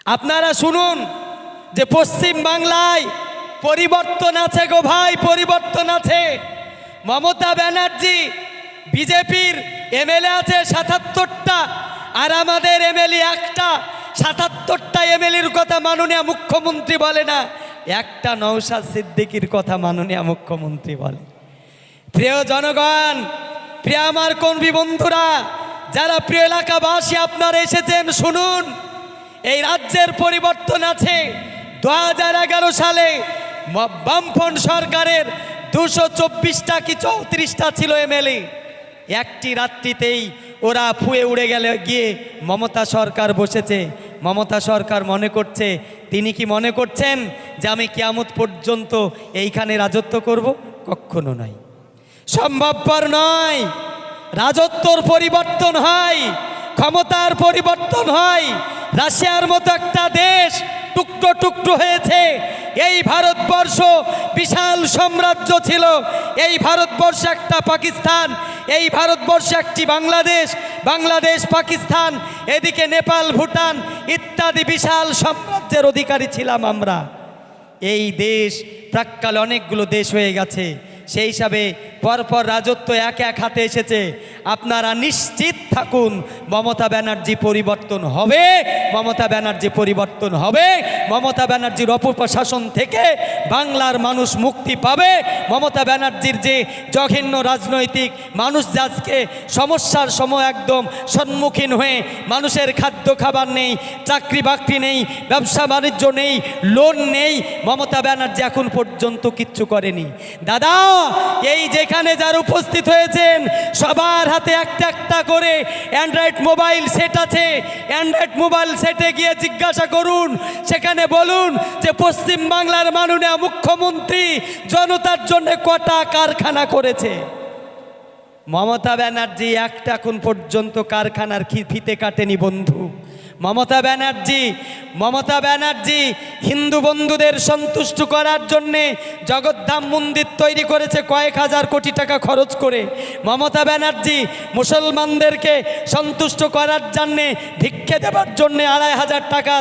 আপনারা শুনুন যে পশ্চিম বাংলায় পরিবর্তন আছে গো ভাই, পরিবর্তন আছে। মমতা ব্যানার্জি বিজেপির এমএলএ আছে ৭৭টা, আর আমাদের এমএলএ একটা। ৭৭টা এমএলএর কথা মাননীয় মুখ্যমন্ত্রী বলে না, একটা নওশাদ সিদ্দিকীর কথা মাননীয় মুখ্যমন্ত্রী বলে। প্রিয় জনগণ, প্রিয় আমার কর্মী বন্ধুরা, যারা প্রিয় এলাকাবাসী আপনারা এসেছেন, শুনুন, এই রাজ্যের পরিবর্তন আছে। ২০১১ সালে বামফ্রন্ট সরকারের ২২৪টা কি ৩৪টা ছিল এমএলএ। একটি রাত্রিতেই ওরা ফুয়ে উড়ে গিয়ে মমতা সরকার বসেছে। মমতা সরকার মনে করছে, তিনি কি মনে করছেন যে আমি কিয়ামত পর্যন্ত এইখানে রাজত্ব করব? কখনো নয়, সম্ভবপর নয়। রাজত্বর পরিবর্তন হয়, ক্ষমতার পরিবর্তন হয়। রাশিয়ার মতো একটা দেশ টুকরো টুকরো হয়েছে। এই ভারতবর্ষ বিশাল সাম্রাজ্য ছিল। এই ভারতবর্ষ একটা পাকিস্তান, এই ভারতবর্ষ একটি বাংলাদেশ, বাংলাদেশ পাকিস্তান, এদিকে নেপাল ভুটান ইত্যাদি বিশাল সাম্রাজ্যের অধিকারী ছিলাম আমরা। এই দেশ প্রাক্কালে অনেকগুলো দেশ হয়ে গেছে। সেই হিসাবে পরপর রাজত্ব এক এক হাতে এসেছে। আপনারা নিশ্চিত থাকুন, মমতা ব্যানার্জি পরিবর্তন হবে, মমতা ব্যানার্জি পরিবর্তন হবে। মমতা ব্যানার্জির অপপ্রশাসন থেকে বাংলার মানুষ মুক্তি পাবে। মমতা ব্যানার্জির যে জঘন্য রাজনৈতিক, মানুষ আজকে সমস্যার সময় একদম সম্মুখীন হয়ে, মানুষের খাদ্য খাবার নেই, চাকরি বাকরি নেই, ব্যবসা বাণিজ্য নেই, লোন নেই, মমতা ব্যানার্জি এখন পর্যন্ত কিচ্ছু করেনি। দাদা, এই যেখানে যারা উপস্থিত হয়েছেন সবার হাতে একটা একটা করে অ্যান্ড্রয়েড মোবাইল সেট আছে। অ্যান্ড্রয়েড মোবাইল সেটে গিয়ে জিজ্ঞাসা করুন, সেখানে বলুন যে পশ্চিম বাংলার মাননীয় মুখ্যমন্ত্রী জনতার জন্য কটা কারখানা করেছে। মমতা ব্যানার্জি একটা এখন পর্যন্ত কারখানার ফিতে কাটেনি বন্ধু। মমতা ব্যানার্জি হিন্দু বন্ধুদের সন্তুষ্ট করার জন্যে জগদ্ধাম মন্দির তৈরি করেছে কয়েক হাজার কোটি টাকা খরচ করে। মমতা ব্যানার্জি মুসলমানদেরকে সন্তুষ্ট করার জন্যে, ভিক্ষে দেওয়ার জন্যে ২৫০০ টাকা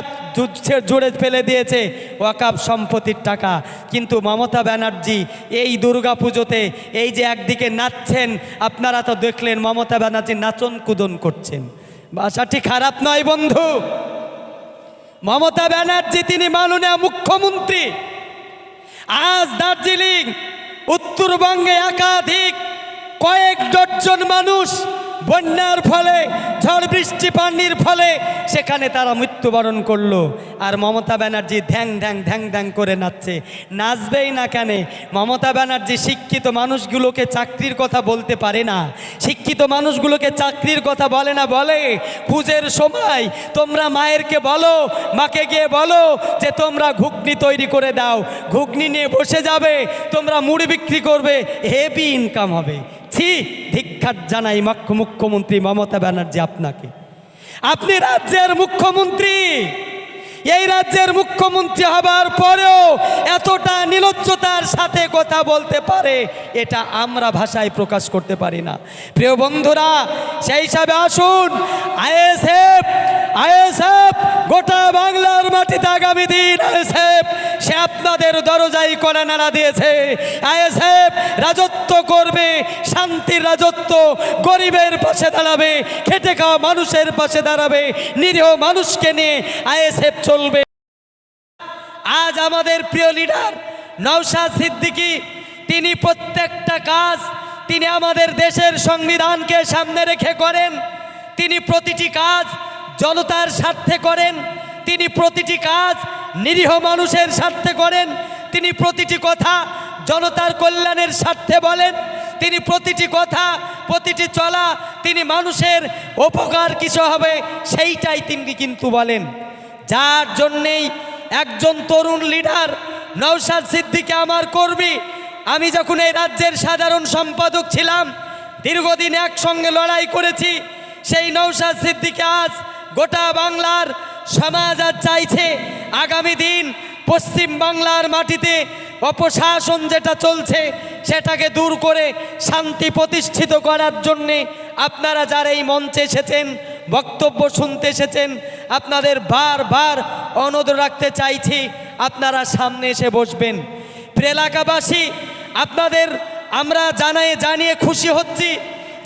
জুড়ে ফেলে দিয়েছে ওয়াকাফ সম্পত্তির টাকা। কিন্তু মমতা ব্যানার্জি এই দুর্গা পুজোতে এই যে একদিকে নাচছেন, আপনারা তো দেখলেন মমতা ব্যানার্জি নাচন কুদন করছেন। ভাষাটি খারাপ নয় বন্ধু। মমতা ব্যানার্জি তিনি মাননীয় মুখ্যমন্ত্রী। আজ দার্জিলিং, উত্তরবঙ্গে একাধিক কয়েক ডজন মানুষ বন্যার ফলে, ঝড় বৃষ্টি পানির ফলে সেখানে তারা মৃত্যুবরণ করলো। আর মমতা ব্যানার্জি ধ্যাং ধ্যাং ধ্যাং ধ্যাং করে নাচছে। নাচবেই না কেন? মমতা ব্যানার্জি শিক্ষিত মানুষগুলোকে চাকরির কথা বলতে পারে না। শিক্ষিত মানুষগুলোকে চাকরির কথা বলে না। বলে পুজোর সময় তোমরা মায়েরকে বলো, মাকে গিয়ে বলো যে তোমরা ঘুগনি তৈরি করে দাও, ঘুগনি নিয়ে বসে যাবে, তোমরা মুড়ি বিক্রি করবে, হেভি ইনকাম হবে। ছি, ধিক্কার জানাই মুখ্যমন্ত্রী মমতা ব্যানার্জি আপনাকে। আপনি রাজ্যের মুখ্যমন্ত্রী, এই রাজ্যের মুখ্যমন্ত্রী হবার পরেও এতটা নির্লজ্জতার সাথে কথা বলতে পারে, এটা আমরা ভাষায় প্রকাশ করতে পারি না। প্রিয় বন্ধুরা, সেই হিসাবে আসুন, আইএসএফ গোটা বাংলার মাটিতে আগামী দিন আইএসএফ সে আপনাদের দরজায় কড়া নাড়া দিয়েছে। আইএসএফ রাজত্ব করবে, শান্তির রাজত্ব, গরিবের পাশে দাঁড়াবে, খেটে খাওয়া মানুষের পাশে দাঁড়াবে, নিরীহ মানুষকে নিয়ে আইএসএফ চলবে। আজ আমাদের প্রিয় লিডার নওশাদ সিদ্দিকী, তিনি প্রত্যেকটা কাজ তিনি আমাদের দেশের সংবিধানকে সামনে রেখে করেন। তিনি প্রতিটি কাজ জনতার স্বার্থে করেন। তিনি প্রতিটি কাজ নিরীহ মানুষের স্বার্থে করেন। তিনি প্রতিটি কথা জনতার কল্যাণের স্বার্থে বলেন। তিনি প্রতিটি কথা, প্রতিটি চলা তিনি মানুষের উপকার কিছু হবে সেইটাই তিনি কিন্তু বলেন। যার জন্যেই একজন তরুণ লিডার নওশাদ সিদ্দিকী আমার কর্মী, আমি যখন এই রাজ্যের সাধারণ সম্পাদক ছিলাম, দীর্ঘদিন একসঙ্গে লড়াই করেছি। সেই নওশাদ সিদ্দিকী আজ গোটা বাংলার সমাজ আজ চাইছে আগামী দিন পশ্চিম বাংলার মাটিতে অপশাসন যেটা চলছে সেটাকে দূর করে শান্তি প্রতিষ্ঠিত করার জন্যে আপনারা যারা এই মঞ্চে এসেছেন বক্তব্য শুনতে এসেছেন, আপনাদের বারবার অনুরোধ রাখতে চাইছি আপনারা সামনে এসে বসবেন। প্রিয় এলাকাবাসী, আপনাদের আমরা জানিয়ে খুশি হচ্ছি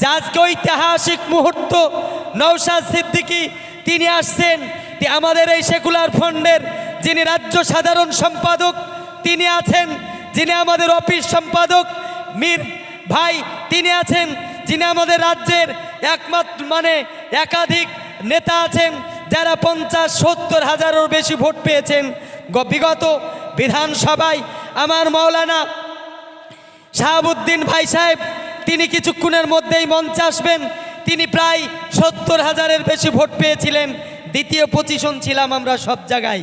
যে আজকে ঐতিহাসিক মুহূর্ত, নওশাদ সিদ্দিকী তিনি আসছেন। আমাদের এই সেকুলার ফ্রন্টের যিনি রাজ্য সাধারণ সম্পাদক তিনি আছেন, যিনি আমাদের অফিস সম্পাদক মীর ভাই তিনি আছেন, যিনি আমাদের রাজ্যের একমাত্র একাধিক নেতা আছেন যারা 50-70 হাজারেরও বেশি ভোট পেয়েছেন বিগত বিধানসভায়। আমার মাওলানা শাহাবুদ্দিন ভাই সাহেব তিনি কিছুক্ষণের মধ্যেই মঞ্চে আসবেন। তিনি প্রায় 70 হাজারের বেশি ভোট পেয়েছিলেন, দ্বিতীয় পজিশন ছিলাম আমরা সব জায়গায়।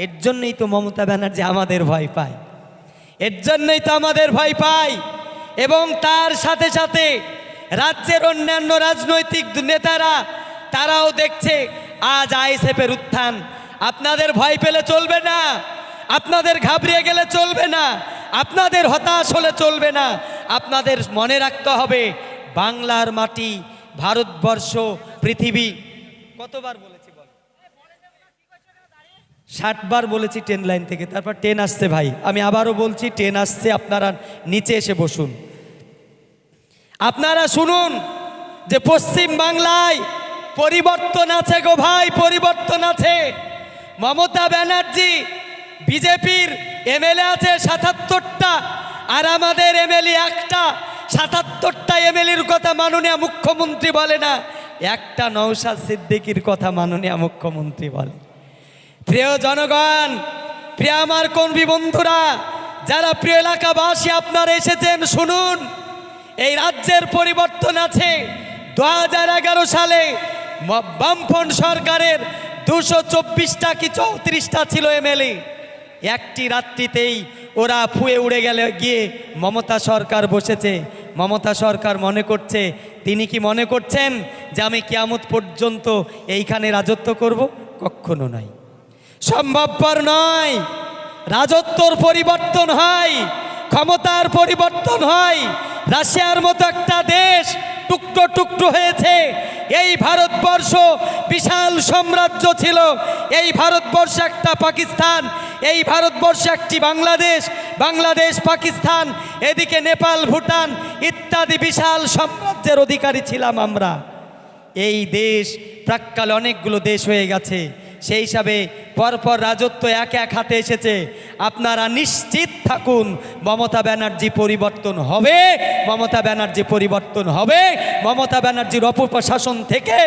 এর জন্যই তো মমতা ব্যানার্জি আমাদের ভয় পায়, এর জন্যই তো আমাদের ভয় পায়। এবং তার সাথে সাথে রাজ্যের অন্যান্য রাজনৈতিক নেতারা তারাও দেখছে আজ আইএসএফের উত্থান। আপনাদের ভয় পেলে চলবে না, আপনাদের ঘাবড়িয়ে গেলে চলবে না, আপনাদের হতাশ হলে চলবে না। আপনাদের মনে রাখতে হবে বাংলার মাটি, ভারতবর্ষ, পৃথিবী। কতবার বলেছি বল? 60 বার বলেছি ট্রেন লাইন থেকে, তারপর ট্রেন আসছে ভাই, আমি আবারও বলছি ট্রেন আসছে, আপনারা নিচে এসে বসুন। আপনারা শুনুন যে পশ্চিম বাংলায় পরিবর্তন আছে গো ভাই, পরিবর্তন আছে। মমতা ব্যানার্জি বিজেপির এমএলএ আছে 77টা, আর আমাদের এমএলএ একটা। 77টা এমএলএর কথা মাননীয় মুখ্যমন্ত্রী বলে না, একটা নওশাদ সিদ্দিকীর কথা মাননীয় মুখ্যমন্ত্রী বলে। প্রিয় জনগণ, প্রিয় আমার কর্মী বন্ধুরা, যারা প্রিয় এলাকাবাসী আপনারা এসেছেন, শুনুন এই রাজ্যের পরিবর্তন আছে। 2011 সালে বামফ্রন্ট সরকারের 224টা কি 34টা ছিল এমএলএ। একটি রাত্রিতেই ওরা ফুয়ে উড়ে গিয়ে মমতা সরকার বসেছে। মমতা সরকার মনে করছে, তিনি কি মনে করছেন যে আমি কিয়ামত পর্যন্ত এইখানে রাজত্ব করব? কখনো নয়, সম্ভবপর নয়। রাজত্বর পরিবর্তন হয়, ক্ষমতার পরিবর্তন হয়। রাশিয়ার মতো একটা দেশ টুকরো টুকরো হয়েছে। এই ভারতবর্ষ বিশাল সাম্রাজ্য ছিল, এই ভারতবর্ষ একটা পাকিস্তান, এই ভারতবর্ষ একটি বাংলাদেশ, বাংলাদেশ পাকিস্তান, এদিকে নেপাল, ভুটান ইত্যাদি বিশাল সাম্রাজ্যের অধিকারী ছিলাম আমরা। এই দেশ প্রাক্কালে অনেকগুলো দেশ হয়ে গেছে, সেই হিসাবে পরপর রাজত্ব এক এক হাতে এসেছে। আপনারা নিশ্চিত থাকুন মমতা ব্যানার্জি পরিবর্তন হবে, মমতা ব্যানার্জি পরিবর্তন হবে। মমতা ব্যানার্জির অপপ্রশাসন থেকে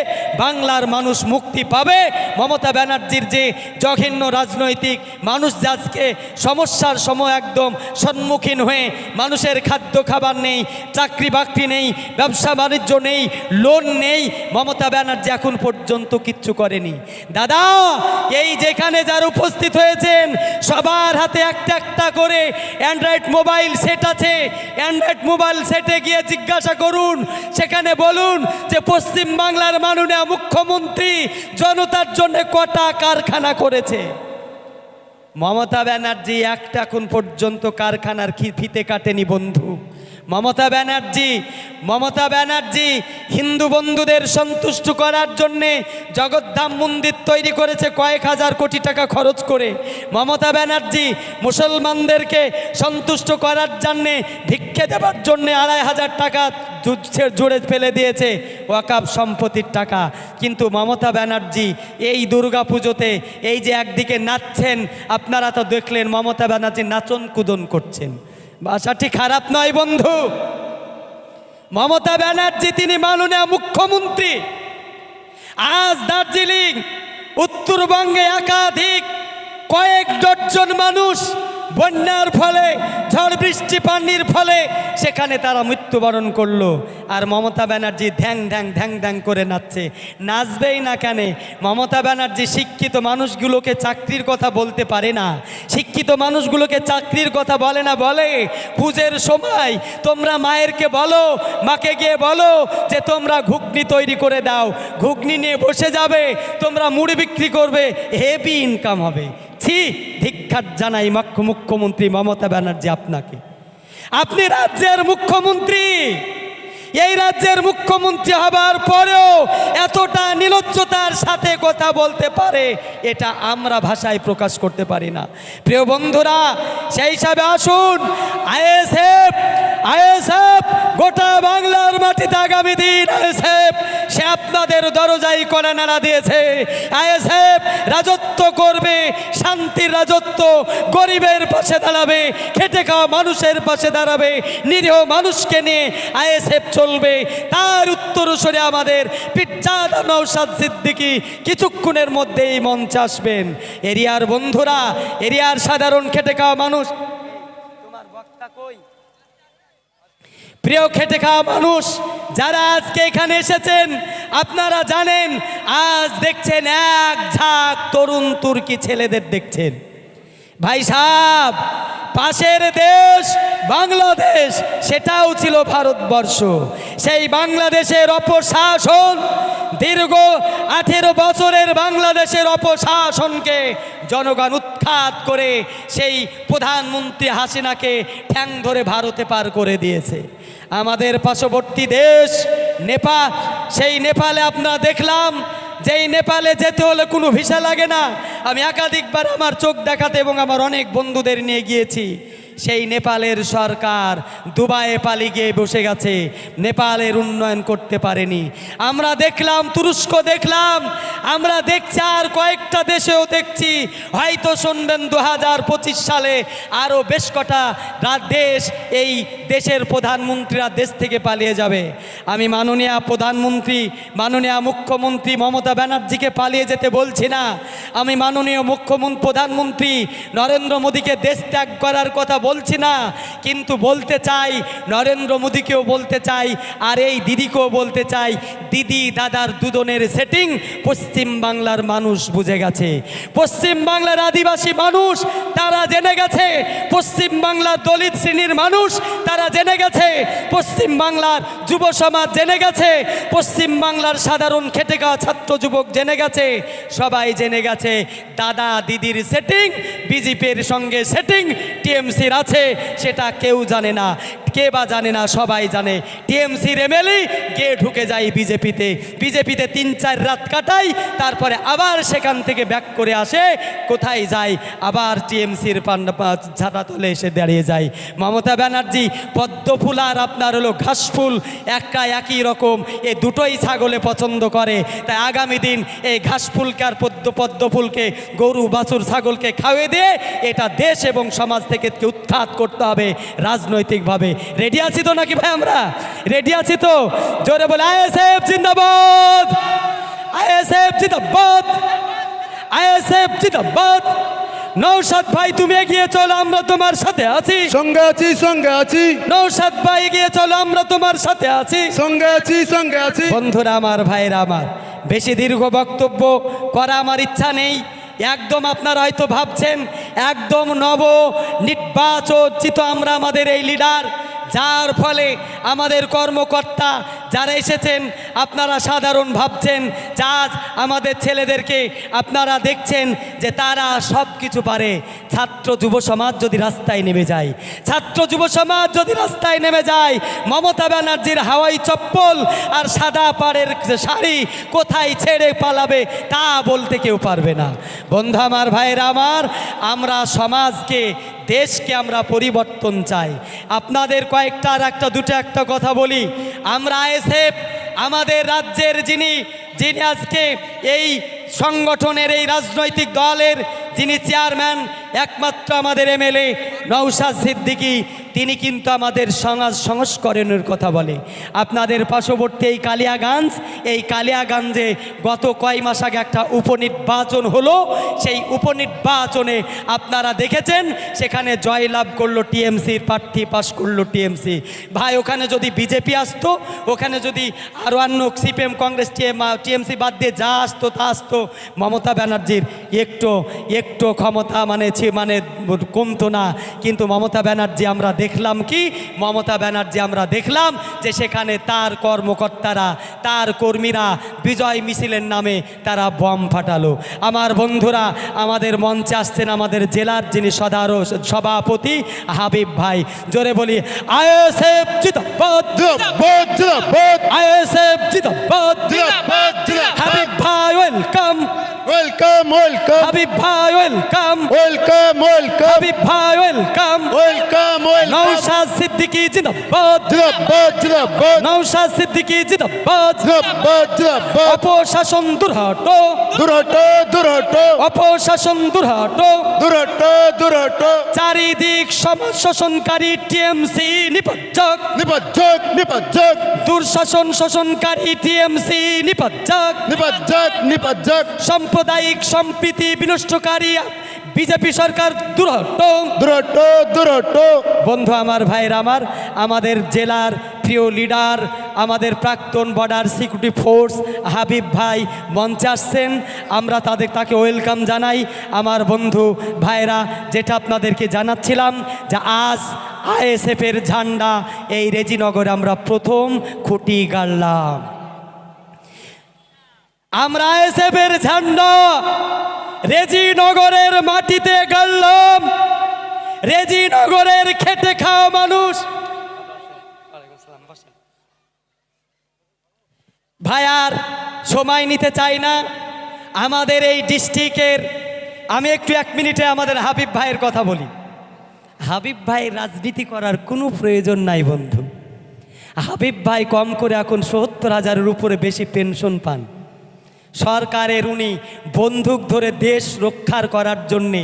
বাংলার মানুষ মুক্তি পাবে। মমতা ব্যানার্জির যে জঘন্য রাজনৈতিক, মানুষ আজকে সমস্যার সময় একদম সম্মুখীন হয়ে, মানুষের খাদ্য খাবার নেই, চাকরি বাকরি নেই, ব্যবসা বাণিজ্য নেই, লোন নেই, মমতা ব্যানার্জি এখন পর্যন্ত কিচ্ছু করেনি। দাদা, এই যেখানে যারা উপস্থিত হয়েছেন সবার হাতে একটা একটা করে অ্যান্ড্রয়েড মোবাইল সেট আছে। অ্যান্ড্রয়েড মোবাইল সেটে গিয়ে জিজ্ঞাসা করুন, সেখানে বলুন যে পশ্চিম বাংলার মাননীয় মুখ্যমন্ত্রী জনতার জন্য কটা কারখানা করেছে। মমতা ব্যানার্জি একটা এখন পর্যন্ত কারখানার ফিতে কাটেনি বন্ধু। মমতা ব্যানার্জি হিন্দু বন্ধুদের সন্তুষ্ট করার জন্যে জগদ্ধাম মন্দির তৈরি করেছে কয়েক হাজার কোটি টাকা খরচ করে। মমতা ব্যানার্জি মুসলমানদেরকে সন্তুষ্ট করার জন্যে, ভিক্ষে দেওয়ার জন্যে 2,500 টাকা জুড়ে ফেলে দিয়েছে ওয়াকাফ সম্পত্তির টাকা। কিন্তু মমতা ব্যানার্জি এই দুর্গা পুজোতে এই যে একদিকে নাচছেন, আপনারা তো দেখলেন মমতা ব্যানার্জি নাচন কুদন করছেন। ভাষাটি খারাপ নয় বন্ধু। মমতা ব্যানার্জি তিনি মাননীয় মুখ্যমন্ত্রী। আজ দার্জিলিং, উত্তরবঙ্গে একাধিক কয়েক ডজন মানুষ বন্যার ফলে, ঝড় বৃষ্টি পানির ফলে সেখানে তারা মৃত্যুবরণ করলো। আর মমতা ব্যানার্জি ধ্যাং ধ্যাং ধ্যাং ধ্যাং করে নাচছে। নাচবেই না কেন? মমতা ব্যানার্জি শিক্ষিত মানুষগুলোকে চাকরির কথা বলতে পারে না, শিক্ষিত মানুষগুলোকে চাকরির কথা বলে না। বলে পুজোর সময় তোমরা মায়েরকে বলো, মাকে গিয়ে বলো যে তোমরা ঘুগনি তৈরি করে দাও, ঘুগনি নিয়ে বসে যাবে, তোমরা মুড়ি বিক্রি করবে, হেভি ইনকাম হবে। ছি, ধিক্কার জানাই মুখ্যমন্ত্রী মমতা ব্যানার্জি আপনাকে। আপনি রাজ্যের মুখ্যমন্ত্রী, এই রাজ্যের মুখ্যমন্ত্রী হবার পরেও এতটা নির্লজ্জতার সাথে কথা বলতে পারে, এটা আমরা ভাষায় প্রকাশ করতে পারি না। প্রিয় বন্ধুরা, সেই হিসাবে আসুন, আইএসএফ গোটা বাংলার মাটিতে আগামী দিন আইএসএফ সে আপনাদের দরজায় করে নাড়া দিয়েছে। আইএসএফ রাজত্ব করবে, শান্তির রাজত্ব, গরিবের পাশে দাঁড়াবে, খেটে খাওয়া মানুষের পাশে দাঁড়াবে, নিরীহ মানুষকে নিয়ে আইএসএফ চলবে। তার উত্তরসূরি আমাদের পিজ্জাদা নওশাদ সিদ্দিকী কিছুক্ষণের মধ্যেই মঞ্চে আসবেন। এরিয়ার বন্ধুরা, এরিয়ার সাধারণ খেটে খাওয়া মানুষ, তোমার বক্তা কই? প্রিয় খেটে খাওয়া মানুষ যারা আজকে এখানে এসেছেন, আপনারা জানেন আজ দেখছেন এক ঝাঁক তরুণ তুর্কি ছেলেদের দেখছেন। ভাই সাহেব, পাশের দেশ বাংলাদেশ, সেটাও ছিল ভারতবর্ষ। সেই বাংলাদেশের অপশাসন, দীর্ঘ 18 বছরের বাংলাদেশের অপশাসনকে জনগণ উৎখাত করে সেই প্রধানমন্ত্রী হাসিনাকে ঠ্যাং ধরে ভারতে পার করে দিয়েছে। আমাদের পার্শ্ববর্তী দেশ নেপাল, সেই নেপালে আপনারা দেখলাম যেই নেপালে যেতে হলে কোনো ভিসা লাগে না। আমি একাধিকবার আমার চোখ দেখাতে এবং আমার অনেক বন্ধুদের নিয়ে গিয়েছি। সেই নেপালের সরকার দুবাইয়ে পালিয়ে গিয়ে বসে গেছে, নেপালের উন্নয়ন করতে পারেনি। আমরা দেখলাম তুরস্ক দেখলাম, আমরা দেখছি আর কয়েকটা দেশেও দেখছি। হয়তো শুনবেন 2025 সালে আরও বেশ কটা দেশ, এই দেশের প্রধানমন্ত্রীরা দেশ থেকে পালিয়ে যাবে। আমি মাননীয় প্রধানমন্ত্রী, মাননীয় মুখ্যমন্ত্রী মমতা ব্যানার্জিকে পালিয়ে যেতে বলছি না। আমি মাননীয় প্রধানমন্ত্রী নরেন্দ্র মোদীকে দেশ ত্যাগ করার কথা বলছি না, কিন্তু বলতে চাই, নরেন্দ্র মোদীকেও বলতে চাই, আর এই দিদিকেও বলতে চাই, দিদি দাদার দুজনের সেটিং পশ্চিম বাংলার মানুষ বুঝে গেছে। পশ্চিম বাংলার আদিবাসী মানুষ তারা জেনে গেছে, পশ্চিম বাংলার দলিত শ্রেণীর মানুষ তারা জেনে গেছে, পশ্চিম বাংলার যুব সমাজ জেনে গেছে, পশ্চিম বাংলার সাধারণ খেটে খাওয়া ছাত্র যুবক জেনে গেছে, সবাই জেনে গেছে দাদা দিদির সেটিং বিজেপির সঙ্গে সেটিং টিএমসির আছে। সেটা কেউ জানে না, কে বা জানে না, সবাই জানে। টিএমসির এমএলএ গিয়ে ঢুকে যায় বিজেপিতে, বিজেপিতে 3-4 রাত কাটায়, তারপরে আবার সেখান থেকে ব্যাক করে আসে, কোথায় যায়? আবার টিএমসির ছাতা তুলে এসে দাঁড়িয়ে যায়। মমতা ব্যানার্জি পদ্মফুল আর আপনার হলো ঘাসফুল একই রকম, এই দুটোই ছাগলে পছন্দ করে। তাই আগামী দিন এই ঘাসফুলকে আর পদ্মফুলকে, গরু বাছুর ছাগলকে খাওয়িয়ে দিয়ে এটা দেশ এবং সমাজ থেকে উৎখাত করতে হবে রাজনৈতিকভাবে। রেডি আছি তো নাকি ভাই? আমরা রেডি আছি তো? জোরে বলে আইএসএফ জিন্দাবাদ, আইএসএফ জিন্দাবাদ, আইএসএফ জিন্দাবাদ। নওশাদ ভাই তুমি এগিয়ে চলো, আমরা তোমার সাথে আছি, সঙ্গে আছি, সঙ্গে আছি। নওশাদ ভাই এগিয়ে চলো, আমরা তোমার সাথে আছি, সঙ্গে আছি, সঙ্গে আছি। বন্ধুরা আমার, ভাইরা আমার, বেশি দীর্ঘ বক্তব্য করা আমার ইচ্ছা নেই। একদম আপনারা হয়তো ভাবছেন একদম নব নির্বাচিত আমরা আমাদের এই লিডার, যার ফলে আমাদের কর্মকর্তা যারা এসেছেন আপনারা সাধারণ ভাবছেন যে আজ আমাদের ছেলেদেরকে আপনারা দেখছেন যে তারা সব কিছু পারে। ছাত্র যুব সমাজ যদি রাস্তায় নেমে যায়, ছাত্র যুব সমাজ যদি রাস্তায় নেমে যায়, মমতা ব্যানার্জির হাওয়াই চপ্পল আর সাদা পাড়ের শাড়ি কোথায় ছেড়ে পালাবে তা বলতে কেউ পারবে না। বন্ধু আমার, ভাইয়েরা আমার, আমরা সমাজকে, দেশকে আমরা পরিবর্তন চাই। আপনাদের কয়েকটা আর দুটো কথা বলি। আমরা আইএসএফ আমাদের রাজ্যের যিনি আজকে এই সংগঠনের, এই রাজনৈতিক দলের যিনি চেয়ারম্যান, একমাত্র আমাদের এমএলএ নওশাদ সিদ্দিকী, তিনি কিন্তু আমাদের সমাজ সংস্করণের কথা বলে। আপনাদের পার্শ্ববর্তী এই কালিয়াগঞ্জে গত কয় মাস আগে একটা উপনির্বাচন হলো। সেই উপনির্বাচনে আপনারা দেখেছেন সেখানে জয়লাভ করলো টিএমসির প্রার্থী, পাশ করলো টিএমসি। ভাই ওখানে যদি বিজেপি আসতো, ওখানে যদি আরও অন্য সিপিএম, কংগ্রেস, টিএমসি বাদ দিয়ে যা আসতো তা আসতো, মমতা ব্যানার্জির একটু ক্ষমতা মানে কমতো না। কিন্তু মমতা ব্যানার্জি আমরা দেখলাম কি, মমতা ব্যানার্জি আমরা দেখলাম যে সেখানে তার কর্মকর্তারা, তার কর্মীরা বিজয় মিছিলের নামে তারা বম ফাটালো। আমার বন্ধুরা, আমাদের মঞ্চে আসছেন আমাদের জেলার যিনি সভাপতি হাবিব ভাই। জোরে বলি আইএসএফ জিন্দাবাদ, জিন্দাবাদ জিন্দাবাদ আইএসএফ জিন্দাবাদ। জিন্দাবাদ জিন্দাবাদ হাবিব ভাই ওয়েলকাম, ওয়েলকাম ওয়েলকাম হাবিব ভাই ওয়েলকাম, ওয়েলকাম ওয়েলকাম হাবিব ভাই welcome. Welcome welcome Naushad Siddiqui জিন্দাবাদ, জিন্দাবাদ জিন্দাবাদ নওশাদ সিদ্দিকী জিন্দাবাদ। জিন্দাবাদ জিন্দাবাদ অপশাসন দূরহটো, দুরহটো দুরহটো অপশাসন দূরহটো। দুরহটো দুরহটো চারিদিক সমাজ শোষণকারী টিএমসি নিপজ্জক, নিপজ্জক নিপজ্জক দুঃশাসন শোষণকারী টিএমসি নিপজ্জক। নিপজ্জক নিপজ্জক সাম্প্রদায়িক সম্প্রীতি বিনষ্টকারী বিজেপি সরকার দূরহটো। দুরহটো দুরহটো বন্ধু আমার, ভাইয়ের আমার, আমাদের জেলার প্রিয় লিডার, আমাদের প্রাক্তন বর্ডার সিকিউরিটি ফোর্স হাবিব ভাই মঞ্চে আসছেন। আমরা তাকে ওয়েলকাম জানাই। আমার বন্ধু ভাইরা, যেটা আপনাদেরকে জানাচ্ছিলাম যে আজ আইএসএফের ঝান্ডা এই রেজিনগরে আমরা প্রথম খুঁটি গাড়লাম। আমরা আইএসএফের ঝান্ডা রেজিনগরের মাটিতে গাড়লাম। রেজিনগরের খেটে খাওয়া মানুষ ভাই, আর সময় নিতে চাই না। আমাদের এই ডিস্ট্রিক্টের, আমি একটু 1 মিনিটে আমাদের হাবিব ভাইয়ের কথা বলি। হাবিব ভাই রাজনীতি করার কোনো প্রয়োজন নাই বন্ধু। হাবিব ভাই কম করে এখন ৭০,০০০-এর উপরে বেশি পেনশন পান। সরকারের উনি বন্দুক ধরে দেশ রক্ষার করার জন্যে,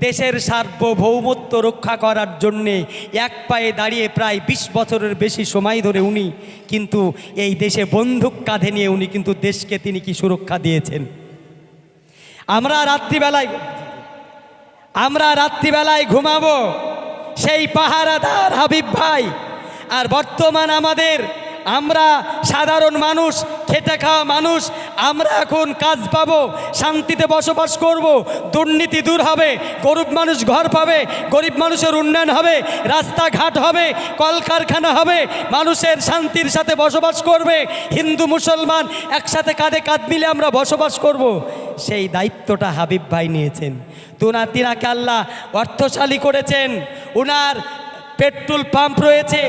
দেশের সার্বভৌমত্ব রক্ষা করার জন্যে এক পায়ে দাঁড়িয়ে প্রায় 20 বছরের বেশি সময় ধরে উনি কিন্তু এই দেশে বন্দুক কাঁধে নিয়ে উনি কিন্তু দেশকে তিনি কি সুরক্ষা দিয়েছেন। আমরা রাত্রিবেলায় ঘুমাবো সেই পাহারাদার হাবিব ভাই। আর বর্তমান আমরা সাধারণ মানুষ, খেটে খাওয়া মানুষ, আমরা এখন কাজ পাবো, শান্তিতে বসবাস করব, দুর্নীতি দূর হবে, গরিব মানুষ ঘর পাবে, গরিব মানুষের উন্নয়ন হবে, রাস্তাঘাট হবে, কলকারখানা হবে, মানুষের শান্তির সাথে বসবাস করবে, হিন্দু মুসলমান একসাথে কাঁধে কাঁধ মিলে আমরা বসবাস করব। সেই দায়িত্বটা হাবিব ভাই নিয়েছেন। তিনাকে আল্লাহ অর্থশালী করেছেন। উনার পেট্রোল পাম্প রয়েছে,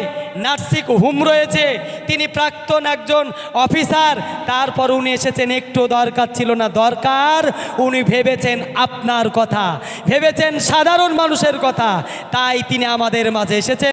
নার্সিং হোম রয়েছে, তিনি প্রাক্তন একজন অফিসার। তারপর উনি এসেছেন, একটু দরকার ছিল না, দরকার উনি ভেবেছেন আপনার কথা, ভেবেছেন সাধারণ মানুষের কথা, তাই তিনি আমাদের মাঝে এসেছেন।